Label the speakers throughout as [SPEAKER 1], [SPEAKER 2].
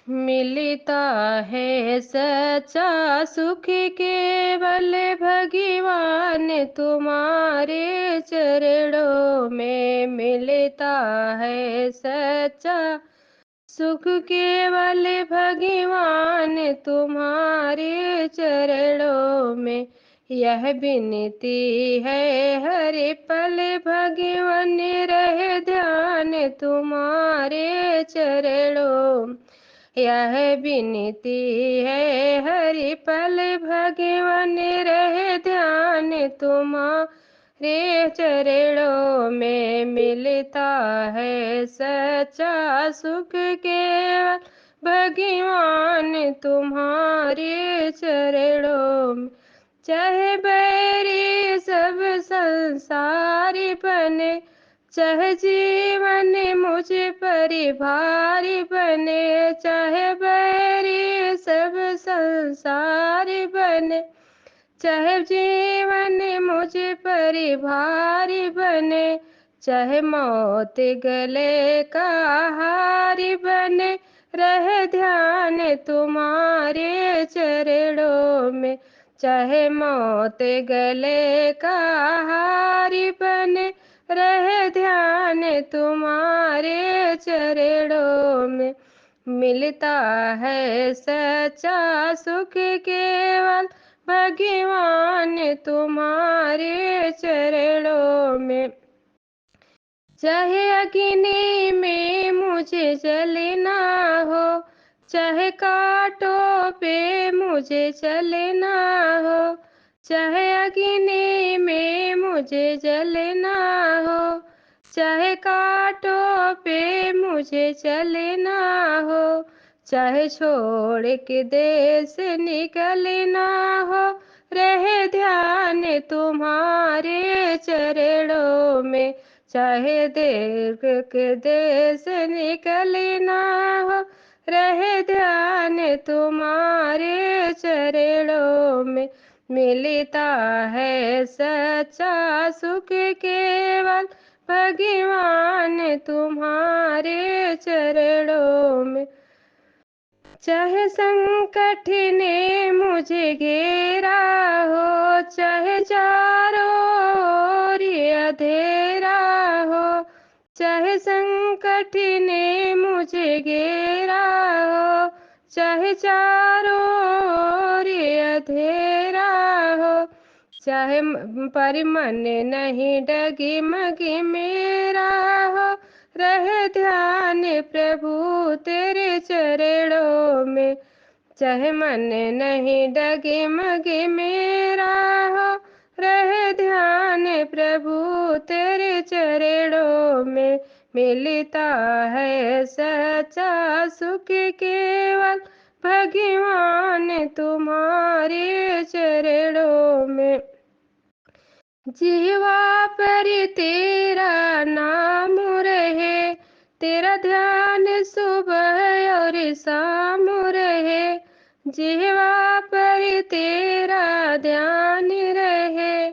[SPEAKER 1] मिलता है सच्चा सुख केवल भगवान तुम्हारे चरणों में। मिलता है सच्चा सुख केवल भगवान तुम्हारे चरणों में। यह विनती है हर पल भगवान रहे ध्यान तुम्हारे चरणों। यह विनती है हर पल भगवान रहे ध्यान तुम्हारे चरणों में। मिलता है सच्चा सुख केवल भगवान तुम्हारे चरणों में। चाहे बैरी सब संसारी बने, चाहे जीवन मुझ पर भारी बने, चाहे बैरी सब संसारी बने, चाहे जीवन मुझ पर भारी बने, चाहे मौत गले का हारी बने, रहे ध्यान तुम्हारे चरणों में। चाहे मौत गले का हारी बने, रहे ध्यान तुम्हारे चरणों में। मिलता है सच्चा सुख केवल भगवान तुम्हारे चरणों में। चाहे अग्नि में मुझे जलना हो, चाहे कांटों पे मुझे चलना हो, चाहे अग्नि में मुझे जलना हो, चाहे कांटों पे मुझे चलना हो, चाहे छोड़ के देश निकलना हो, रहे ध्यान तुम्हारे चरणों में। चाहे देश के देश निकलना हो, रहे ध्यान तुम्हारे चरणों में। मिलता है सच्चा सुख केवल भगवान तुम्हारे चरणों में। चाहे संकट ने मुझे घेरा हो, चाहे चारों ओर अंधेरा हो, चाहे संकट ने मुझे घेरा हो, चाहे चारों ओर अंधेरा हो, चाहे पर मन नहीं डगे मगे मेरा हो, रहे ध्यान प्रभु तेरे चरणों में। चाहे मन नहीं डगे मगे मेरा हो, रहे ध्यान प्रभु तेरे चरणों में। मिलता है सच्चा सुख केवल भगवान तुम्हारे चरणों में। जीवा पर तेरा नाम रहे, तेरा ध्यान सुबह और शाम रहे। जीवा पर तेरा ध्यान रहे,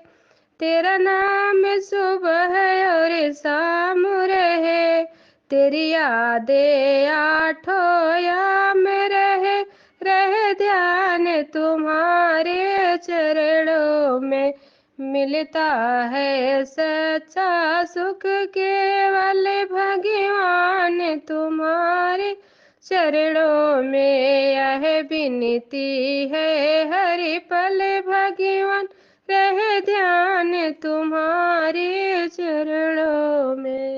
[SPEAKER 1] तेरा नाम सुबह और शाम रहे। तेरी यादें आठों याम रहे, रहे ध्यान तुम्हारे चरणों में। मिलता है सच्चा सुख केवल भगवान तुम्हारे चरणों में। यह विनती है हर पल भगवान रहे ध्यान तुम्हारे चरणों में।